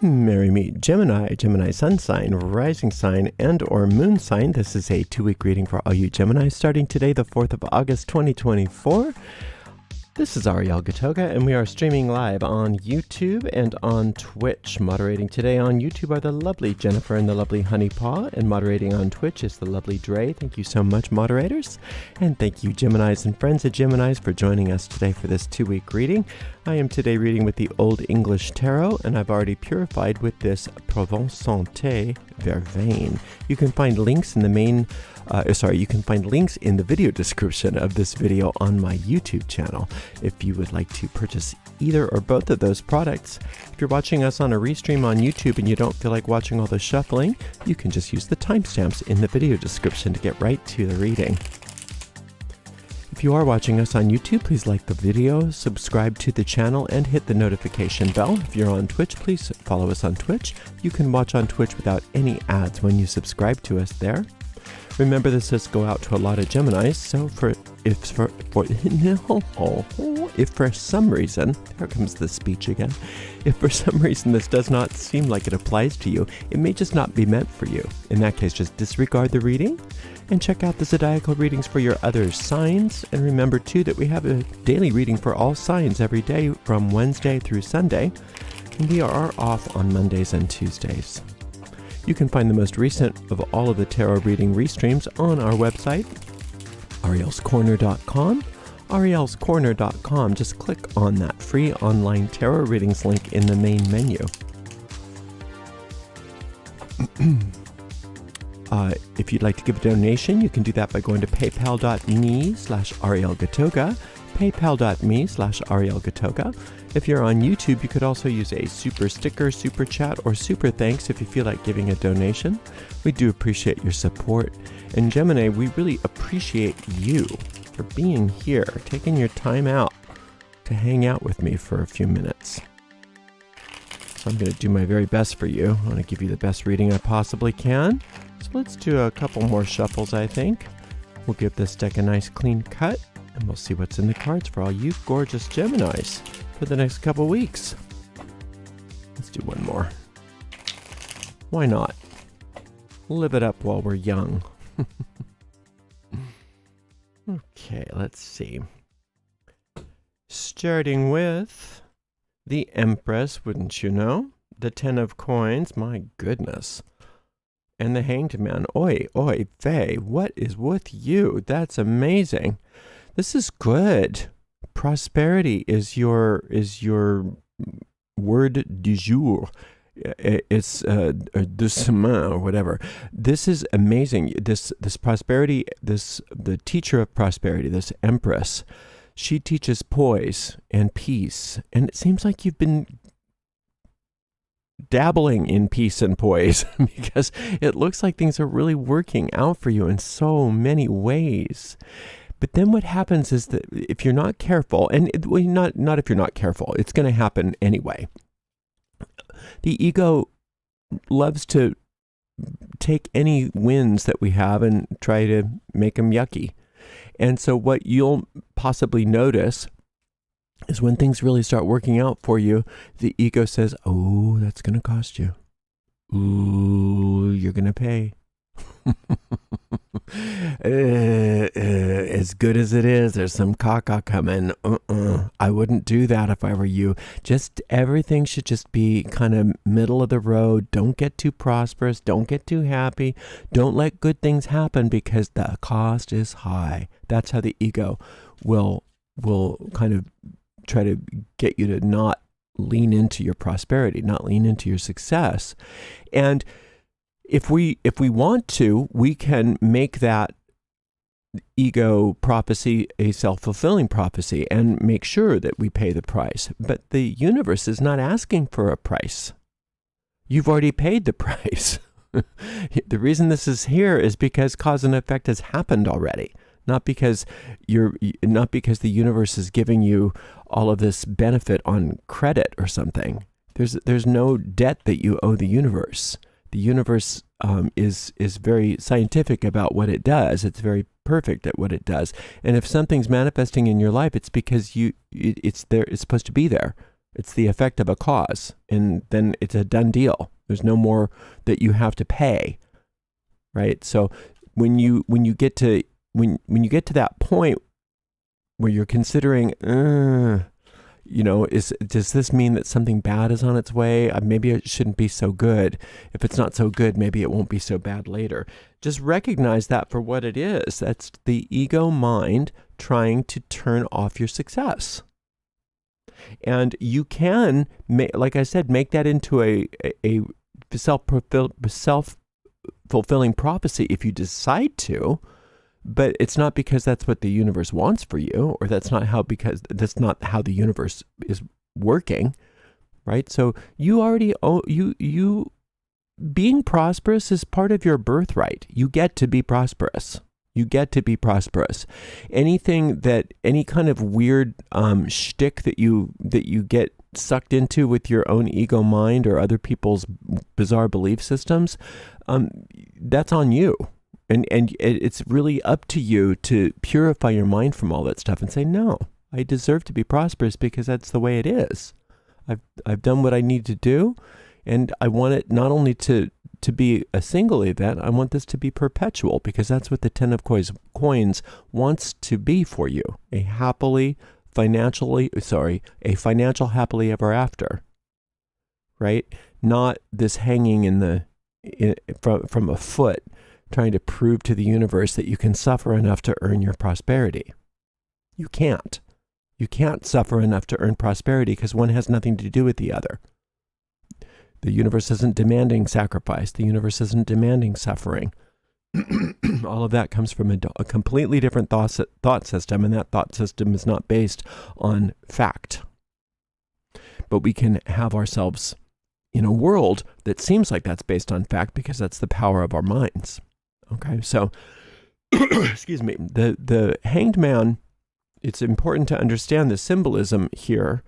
Merry meet Gemini, Gemini sun sign, rising sign, and or moon sign. This is a 2-week reading for all you Gemini starting today, the 4th of August, 2024. This is Ariel Gatoga, and we are streaming live on YouTube and on Twitch. Moderating today on YouTube are the lovely Jennifer and the lovely Honey Paw, and moderating on Twitch is the lovely Dre. Thank you so much, moderators. And thank you, Geminis and friends of Geminis, for joining us today for this 2-week reading. I am today reading with the Old English Tarot, and I've already purified with this Provence Santé Vervain. You can find links in the video description of this video on my YouTube channel if you would like to purchase either or both of those products. If you're watching us on a restream on YouTube and you don't feel like watching all the shuffling, you can just use the timestamps in the video description to get right to the reading. If you are watching us on YouTube, please like the video, subscribe to the channel, and hit the notification bell. If you're on Twitch, please follow us on Twitch. You can watch on Twitch without any ads when you subscribe to us there. Remember, this does go out to a lot of Geminis, so if for some reason, there comes the speech again, if for some reason this does not seem like it applies to you, it may just not be meant for you. In that case, just disregard the reading and check out the zodiacal readings for your other signs. And remember too that we have a daily reading for all signs every day from Wednesday through Sunday, and we are off on Mondays and Tuesdays. You can find the most recent of all of the tarot reading restreams on our website, arielscorner.com. arielscorner.com. Just click on that free online tarot readings link in the main menu. If you'd like to give a donation, you can do that by going to paypal.me/arielgatoga, paypal.me/arielgatoga. If you're on YouTube, you could also use a super sticker, super chat, or super thanks if you feel like giving a donation. We do appreciate your support. And Gemini, we really appreciate you for being here, taking your time out to hang out with me for a few minutes. So I'm going to do my very best for you. I want to give you the best reading I possibly can. So let's do a couple more shuffles, I think. We'll give this deck a nice clean cut, and we'll see what's in the cards for all you gorgeous Geminis for the next couple weeks. Let's do one more. Why not? Live it up while we're young. Okay, let's see. Starting with the Empress, wouldn't you know? The 10 of Coins, my goodness. And the Hanged Man. Oi, oi, vey, what is with you? That's amazing. This is good. Prosperity is your word du jour. It's de semaine or whatever. This is amazing. This prosperity, the teacher of prosperity, this Empress, she teaches poise and peace. And it seems like you've been dabbling in peace and poise because it looks like things are really working out for you in so many ways. But then what happens is that if you're not careful, and not if you're not careful, it's going to happen anyway. The ego loves to take any wins that we have and try to make them yucky. And so what you'll possibly notice is when things really start working out for you, the ego says, oh, that's going to cost you. Ooh, you're going to pay. As good as it is, there's some caca coming. I wouldn't do that if I were you. Just everything should just be kind of middle of the road. Don't get too prosperous. Don't get too happy. Don't let good things happen because the cost is high. That's how the ego will kind of try to get you to not lean into your prosperity, not lean into your success. And if we want to, we can make that ego prophecy a self-fulfilling prophecy and make sure that we pay the price. But the universe is not asking for a price. You've already paid the price. The reason this is here is because cause and effect has happened already. Not because the universe is giving you all of this benefit on credit or something. There's no debt that you owe the universe. The universe is very scientific about what it does. It's very perfect at what it does. And if something's manifesting in your life, it's because it's there. It's supposed to be there. It's the effect of a cause, and then it's a done deal. There's no more that you have to pay, right? So when you get to that point where you're considering, does this mean that something bad is on its way? Maybe it shouldn't be so good. If it's not so good, maybe it won't be so bad later. Just recognize that for what it is. That's the ego mind trying to turn off your success. And you can, like I said, make that into a self-fulfilling prophecy if you decide to. But it's not because that's what the universe wants for you, or that's not how the universe is working, right? So you already you being prosperous is part of your birthright. You get to be prosperous. You get to be prosperous. Any kind of weird shtick that you get sucked into with your own ego mind or other people's bizarre belief systems, that's on you. And it's really up to you to purify your mind from all that stuff and say, no, I deserve to be prosperous because that's the way it is. I've done what I need to do, and I want it not only to be a single event, I want this to be perpetual, because that's what the Ten of Coins wants to be for you. A financial happily ever after, right? Not this hanging from a foot, trying to prove to the universe that you can suffer enough to earn your prosperity. You can't. You can't suffer enough to earn prosperity because one has nothing to do with the other. The universe isn't demanding sacrifice. The universe isn't demanding suffering. All of that comes from a completely different thought system, and that thought system is not based on fact. But we can have ourselves in a world that seems like that's based on fact because that's the power of our minds. Okay, so, excuse me, the Hanged Man, it's important to understand the symbolism here.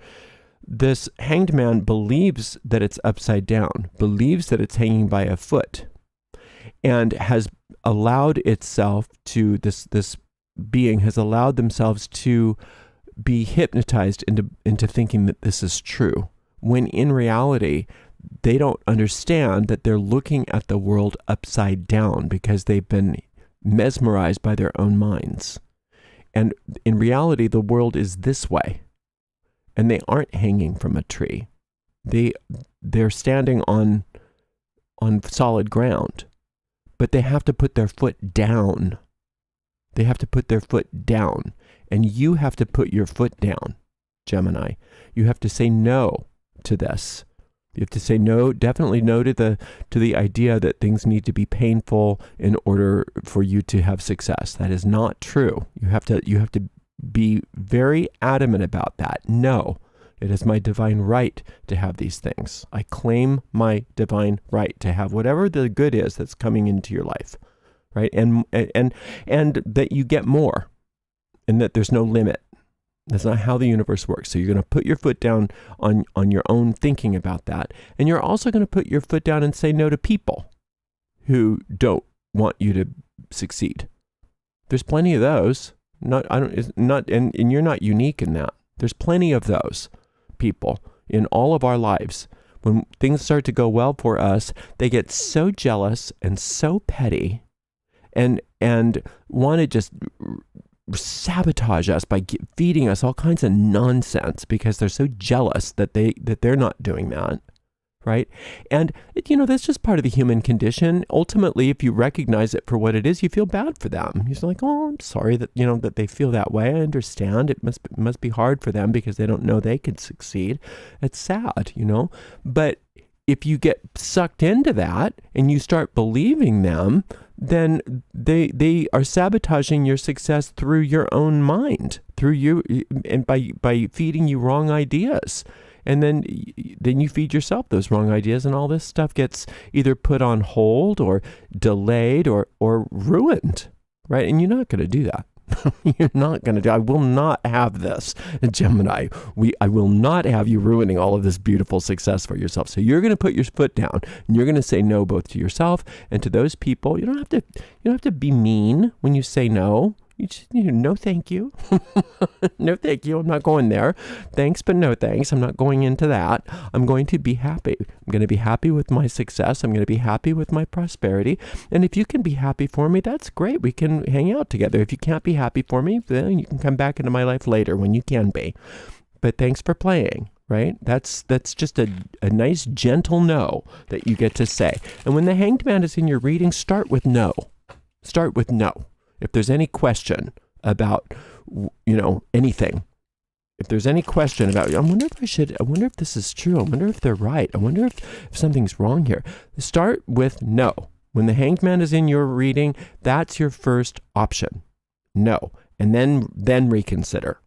This Hanged Man believes that it's upside down, believes that it's hanging by a foot, and has allowed itself to, this being has allowed themselves to be hypnotized into thinking that this is true, when in reality, they don't understand that they're looking at the world upside down because they've been mesmerized by their own minds. And in reality, the world is this way. And they aren't hanging from a tree. They're standing on solid ground. But they have to put their foot down. They have to put their foot down. And you have to put your foot down, Gemini. You have to say no to this. You have to say no, definitely no to the idea that things need to be painful in order for you to have success. That is not true. You have to be very adamant about that. No, it is my divine right to have these things. I claim my divine right to have whatever the good is that's coming into your life, right? And that you get more, and that there's no limit. That's not how the universe works. So you're going to put your foot down on your own thinking about that. And you're also going to put your foot down and say no to people who don't want you to succeed. There's plenty of those. And you're not unique in that. There's plenty of those people in all of our lives. When things start to go well for us, they get so jealous and so petty and want to just sabotage us by feeding us all kinds of nonsense because they're so jealous that they're not doing that, right? And that's just part of the human condition. Ultimately, if you recognize it for what it is, you feel bad for them. You're like, oh, I'm sorry that that they feel that way. I understand. It must be hard for them because they don't know they could succeed. It's sad, But if you get sucked into that and you start believing them, then they are sabotaging your success through your own mind, through you, and by feeding you wrong ideas. And then you feed yourself those wrong ideas, and all this stuff gets either put on hold or delayed or ruined, right? And you're not going to do that. You're not going to do. I will not have this, Gemini. I will not have you ruining all of this beautiful success for yourself. So you're going to put your foot down, and you're going to say no both to yourself and to those people. You don't have to be mean when you say no. No, thank you. No, thank you. I'm not going there. Thanks, but no thanks. I'm not going into that. I'm going to be happy. I'm going to be happy with my success. I'm going to be happy with my prosperity. And if you can be happy for me, that's great. We can hang out together. If you can't be happy for me, then you can come back into my life later when you can be. But thanks for playing, right? That's just a nice, gentle no that you get to say. And when the Hanged Man is in your reading, start with no. Start with no. If there's any question about, anything, if there's any question about, I wonder if this is true. I wonder if they're right. I wonder if something's wrong here. Start with no. When the Hanged Man is in your reading, that's your first option. No. And then reconsider.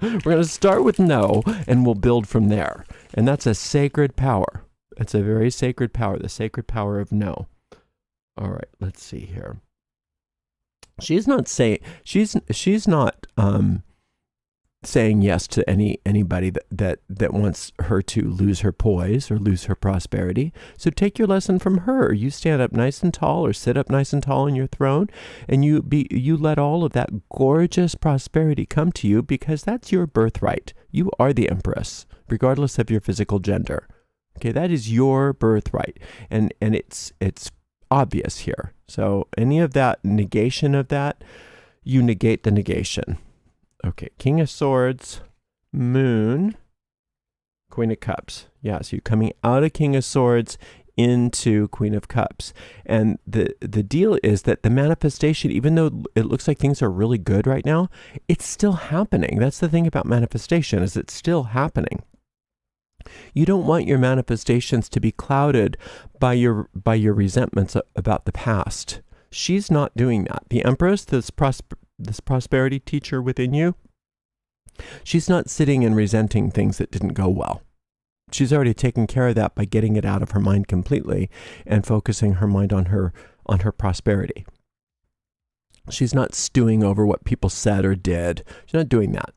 We're going to start with no, and we'll build from there. And that's a sacred power. It's a very sacred power, the sacred power of no. All right, let's see here. She's not saying yes to anybody that wants her to lose her poise or lose her prosperity. So take your lesson from her. You stand up nice and tall, or sit up nice and tall on your throne, and you let all of that gorgeous prosperity come to you, because that's your birthright. You are the empress, regardless of your physical gender. Okay, that is your birthright, and it's obvious here. So any of that negation of that, you negate the negation. Okay, King of Swords, Moon, Queen of Cups. Yeah, so you're coming out of King of Swords into Queen of Cups. And the deal is that the manifestation, even though it looks like things are really good right now, it's still happening. That's the thing about manifestation, is it's still happening. You don't want your manifestations to be clouded by your resentments about the past. She's not doing that. The Empress, this prosperity teacher within you, she's not sitting and resenting things that didn't go well. She's already taken care of that by getting it out of her mind completely and focusing her mind on her prosperity. She's not stewing over what people said or did. She's not doing that.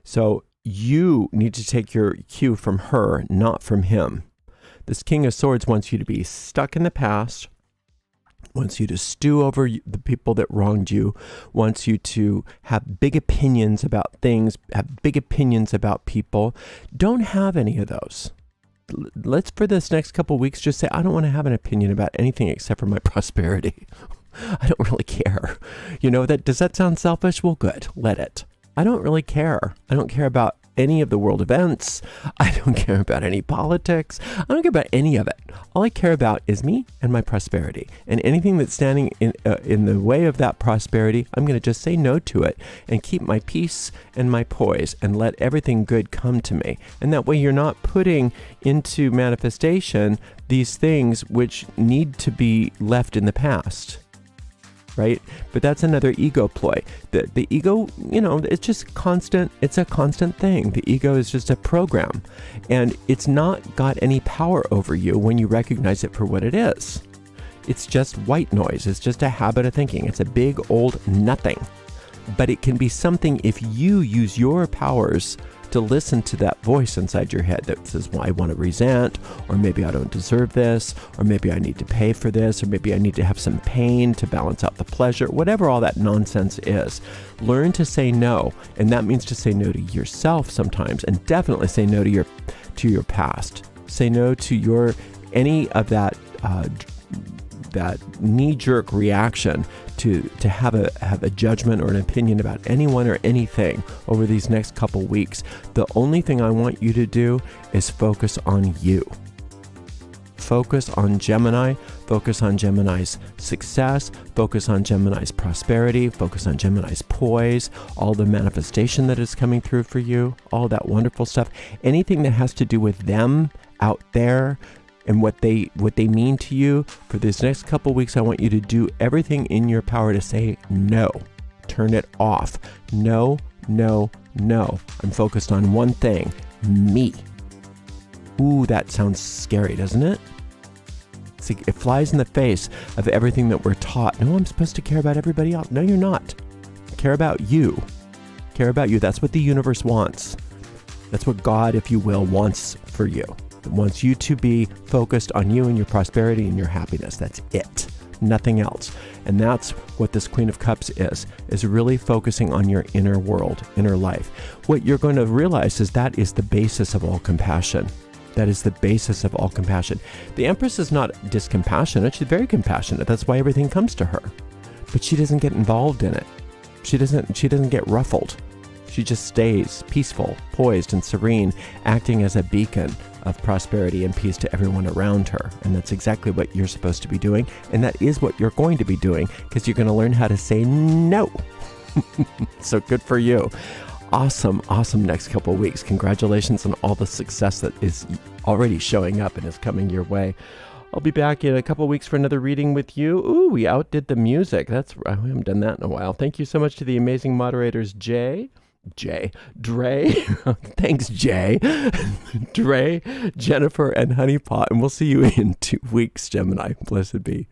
So you need to take your cue from her, not from him. This King of Swords wants you to be stuck in the past, wants you to stew over the people that wronged you, wants you to have big opinions about things, have big opinions about people. Don't have any of those. Let's, for this next couple of weeks, just say, I don't want to have an opinion about anything except for my prosperity. I don't really care. Does that sound selfish? Well, good. Let it. I don't really care. I don't care about any of the world events. I don't care about any politics. I don't care about any of it. All I care about is me and my prosperity. And anything that's standing in the way of that prosperity, I'm going to just say no to it and keep my peace and my poise and let everything good come to me. And that way you're not putting into manifestation these things which need to be left in the past. Right? But that's another ego ploy. The ego, it's just constant. It's a constant thing. The ego is just a program, and it's not got any power over you when you recognize it for what it is. It's just white noise. It's just a habit of thinking. It's a big old nothing. But it can be something if you use your powers to listen to that voice inside your head that says, well, I want to resent, or maybe I don't deserve this, or maybe I need to pay for this, or maybe I need to have some pain to balance out the pleasure, whatever all that nonsense is. Learn to say no, and that means to say no to yourself sometimes, and definitely say no to your past. Say no to any of that knee-jerk reaction to have a judgment or an opinion about anyone or anything over these next couple weeks. The only thing I want you to do is focus on you. Focus on Gemini, focus on Gemini's success, focus on Gemini's prosperity, focus on Gemini's poise, all the manifestation that is coming through for you, all that wonderful stuff. Anything that has to do with them out there, and what they mean to you. For this next couple weeks, I want you to do everything in your power to say no. Turn it off. No, no, no. I'm focused on one thing, me. Ooh, that sounds scary, doesn't it? See, it flies in the face of everything that we're taught. No, I'm supposed to care about everybody else. No, you're not. Care about you. Care about you. That's what the universe wants. That's what God, if you will, wants for you. It wants you to be focused on you and your prosperity and your happiness. That's it. Nothing else. And that's what this Queen of Cups is really focusing on your inner world, inner life. What you're going to realize is that is the basis of all compassion. That is the basis of all compassion. The Empress is not discompassionate. She's very compassionate. That's why everything comes to her. But she doesn't get involved in it. She doesn't get ruffled. She just stays peaceful, poised, and serene, acting as a beacon of prosperity and peace to everyone around her. And that's exactly what you're supposed to be doing. And that is what you're going to be doing, because you're going to learn how to say no. So good for you. Awesome next couple of weeks. Congratulations on all the success that is already showing up and is coming your way. I'll be back in a couple of weeks for another reading with you. Ooh, we outdid the music. We haven't done that in a while. Thank you so much to the amazing moderators, Dre. Thanks, Jay. Dre, Jennifer, and Honeypot. And we'll see you in 2 weeks, Gemini. Blessed be.